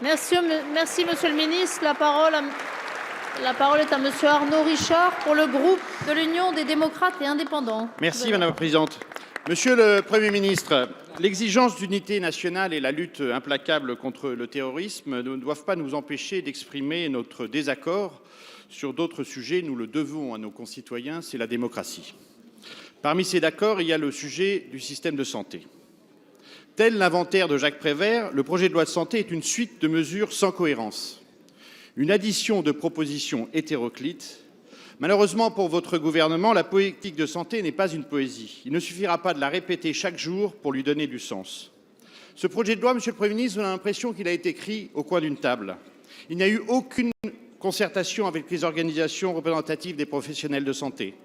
Merci, monsieur le ministre. La parole est à monsieur Arnaud Richard pour le groupe de l'Union des démocrates et indépendants. Merci madame la présidente. Monsieur le Premier ministre, l'exigence d'unité nationale et la lutte implacable contre le terrorisme ne doivent pas nous empêcher d'exprimer notre désaccord sur d'autres sujets. Nous le devons à nos concitoyens, c'est la démocratie. Parmi ces accords, il y a le sujet du système de santé. Tel l'inventaire de Jacques Prévert, le projet de loi de santé est une suite de mesures sans cohérence, une addition de propositions hétéroclites. Malheureusement pour votre gouvernement, la politique de santé n'est pas une poésie. Il ne suffira pas de la répéter chaque jour pour lui donner du sens. Ce projet de loi, monsieur le Premier ministre, on a l'impression qu'il a été écrit au coin d'une table. Il n'y a eu aucune concertation avec les organisations représentatives des professionnels de santé.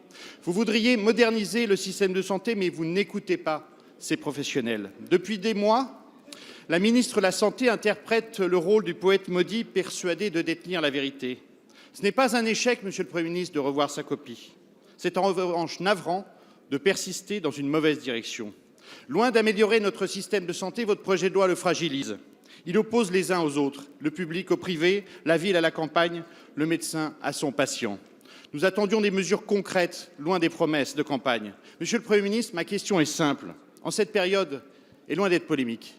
Vous voudriez moderniser le système de santé, mais vous n'écoutez pas ces professionnels. Depuis des mois, la ministre de la Santé interprète le rôle du poète maudit persuadé de détenir la vérité. Ce n'est pas un échec, monsieur le Premier ministre, de revoir sa copie. C'est en revanche navrant de persister dans une mauvaise direction. Loin d'améliorer notre système de santé, votre projet de loi le fragilise. Il oppose les uns aux autres, le public au privé, la ville à la campagne, le médecin à son patient. Nous attendions des mesures concrètes, loin des promesses de campagne. Monsieur le Premier ministre, ma question est simple. En cette période, et loin d'être polémique,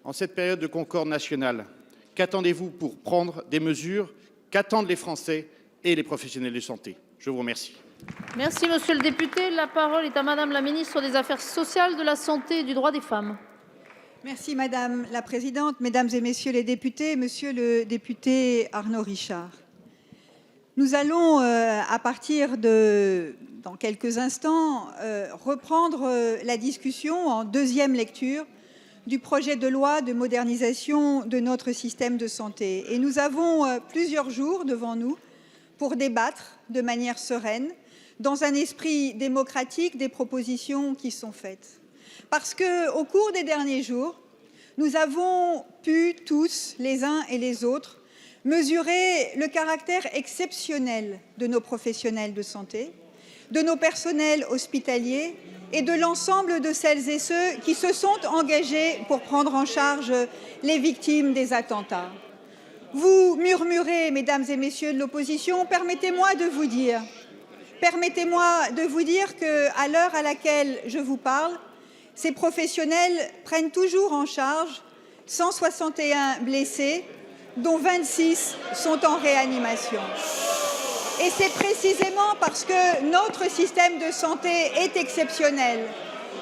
en cette période de concorde nationale, qu'attendez-vous pour prendre des mesures qu'attendent les Français et les professionnels de santé? Je vous remercie. Merci, monsieur le député. La parole est à madame la ministre des Affaires sociales, de la Santé et du droit des femmes. Merci madame la présidente, mesdames et messieurs les députés, monsieur le député Arnaud Richard. Nous allons, à partir dans quelques instants, reprendre la discussion en deuxième lecture du projet de loi de modernisation de notre système de santé. Et nous avons plusieurs jours devant nous pour débattre de manière sereine, dans un esprit démocratique, des propositions qui sont faites. Parce qu'au cours des derniers jours, nous avons pu tous, les uns et les autres, mesurer le caractère exceptionnel de nos professionnels de santé, de nos personnels hospitaliers et de l'ensemble de celles et ceux qui se sont engagés pour prendre en charge les victimes des attentats. Vous murmurez, mesdames et messieurs de l'opposition, permettez-moi de vous dire qu'à l'heure à laquelle je vous parle, ces professionnels prennent toujours en charge 161 blessés, dont 26 sont en réanimation. Et c'est précisément parce que notre système de santé est exceptionnel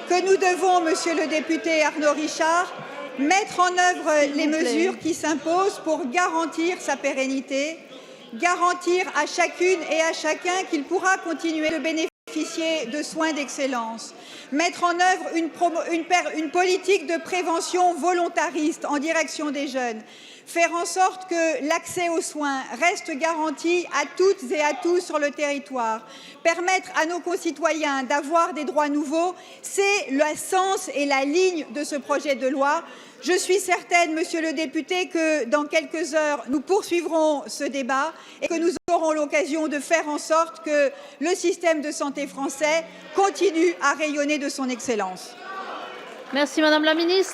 que nous devons, monsieur le député Arnaud Richard, mettre en œuvre les mesures qui s'imposent pour garantir sa pérennité, garantir à chacune et à chacun qu'il pourra continuer de bénéficier de soins d'excellence, mettre en œuvre une politique de prévention volontariste en direction des jeunes, faire en sorte que l'accès aux soins reste garanti à toutes et à tous sur le territoire, permettre à nos concitoyens d'avoir des droits nouveaux, c'est le sens et la ligne de ce projet de loi. Je suis certaine, monsieur le député, que dans quelques heures, nous poursuivrons ce débat et que nous aurons l'occasion de faire en sorte que le système de santé français continue à rayonner de son excellence. Merci, madame la ministre.